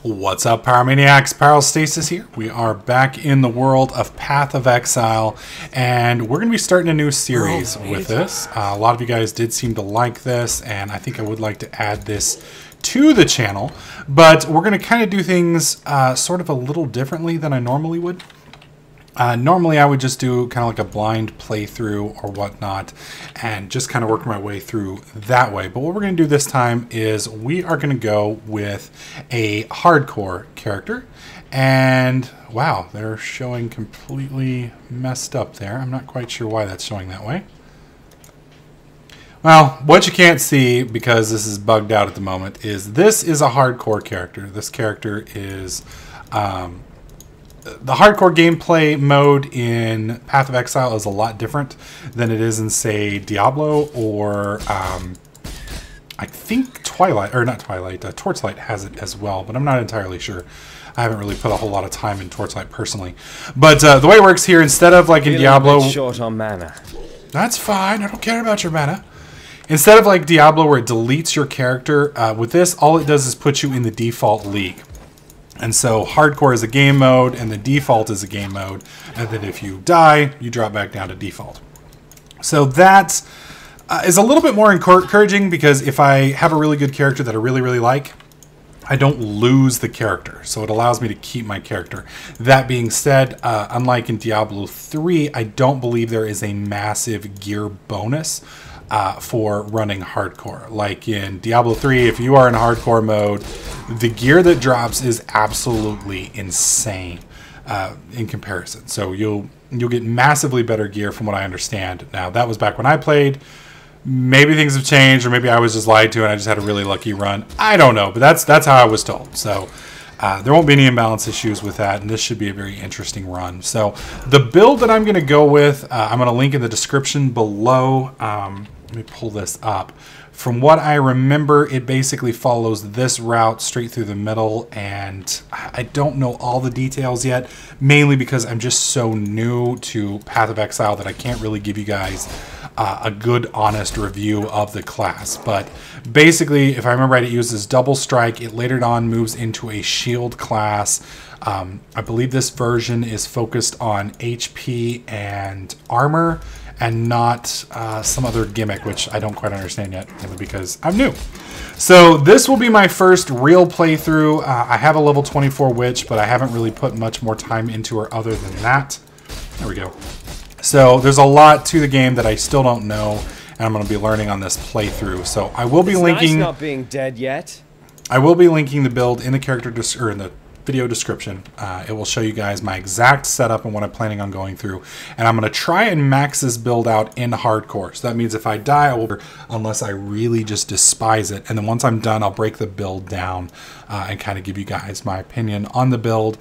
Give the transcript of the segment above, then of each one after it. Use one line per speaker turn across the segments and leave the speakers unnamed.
What's up, Pyromaniacs? Pyrostasis here. We are back in the world of Path of Exile, and we're going to be starting a new series with this. A lot of you guys did seem to like this, and I think I would like to add this to the channel, but we're going to kind of do things sort of a little differently than I normally would. Normally I would just do kind of like a blind playthrough or whatnot and just kind of work my way through that way. But what we're going to do this time is we are going to go with a hardcore character. And wow, they're showing completely messed up there. I'm not quite sure why that's showing that way. Well, what you can't see, because this is bugged out at the moment, is this is a hardcore character. This character is... the hardcore gameplay mode in Path of Exile is a lot different than it is in, say, Diablo or I think Twilight, or not Twilight, Torchlight has it as well, but I'm not entirely sure. I haven't really put a whole lot of time in Torchlight personally. But the way it works here, instead of like in Diablo...
short on mana.
That's fine, I don't care about your mana. Instead of like Diablo where it deletes your character, with this, all it does is put you in the default league. And so hardcore is a game mode and the default is a game mode. And then if you die, you drop back down to default. So that is a little bit more encouraging, because if I have a really good character that I really like, I don't lose the character. So it allows me to keep my character. That being said, unlike in Diablo 3, I don't believe there is a massive gear bonus for running hardcore. Like in Diablo 3, if you are in hardcore mode, the gear that drops is absolutely insane in comparison. So you'll get massively better gear from what I understand. Now, that was back when I played. Maybe things have changed, or maybe I was just lied to and I just had a really lucky run. I don't know, but that's how I was told. So there won't be any imbalance issues with that, and this should be a very interesting run. So the build that I'm going to go with, I'm going to link in the description below. Let me pull this up. From what I remember, it basically follows this route straight through the middle, and I don't know all the details yet, mainly because I'm just so new to Path of Exile that I can't really give you guys a good, honest review of the class. But basically, if I remember right, it uses double strike. It later on moves into a shield class. I believe this version is focused on HP and armor, and not some other gimmick, which I don't quite understand yet, because I'm new. So this will be my first real playthrough. I have a level 24 witch, but I haven't really put much more time into her other than that. There we go. So there's a lot to the game that I still don't know, and I'm going to be learning on this playthrough. So I will be linking...
Nice not being dead yet.
I will be linking the build in the character or in the video description. It will show you guys my exact setup and what I'm planning on going through, and I'm going to try and max this build out in hardcore. So that means if I die, I will, unless I really just despise it, and then once I'm done, I'll break the build down and kind of give you guys my opinion on the build,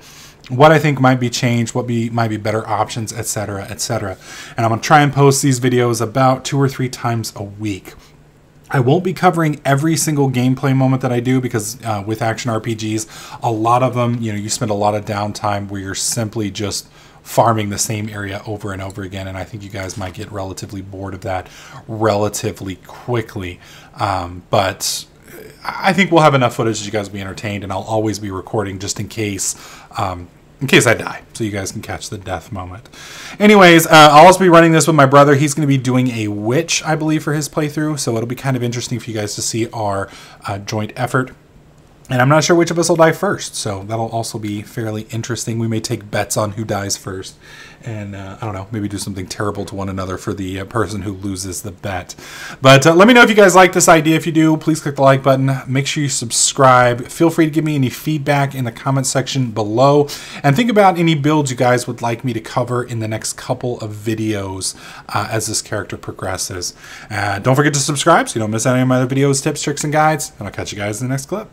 what I think might be changed, what might be better options, etc., etc. And I'm going to try and post these videos about 2 or 3 times a week. I won't be covering every single gameplay moment that I do, because with action RPGs, a lot of them, you spend a lot of downtime where you're simply just farming the same area over and over again, and I think you guys might get relatively bored of that relatively quickly. But I think we'll have enough footage that you guys will be entertained, and I'll always be recording just in case I die, so you guys can catch the death moment. Anyways, I'll also be running this with my brother. He's going to be doing a witch, I believe, for his playthrough, so it'll be kind of interesting for you guys to see our joint effort. And I'm not sure which of us will die first, so that'll also be fairly interesting. We may take bets on who dies first, and I don't know, maybe do something terrible to one another for the person who loses the bet. But let me know if you guys like this idea. If you do, please click the like button. Make sure you subscribe. Feel free to give me any feedback in the comment section below, and think about any builds you guys would like me to cover in the next couple of videos as this character progresses. Don't forget to subscribe so you don't miss any of my other videos, tips, tricks, and guides, and I'll catch you guys in the next clip.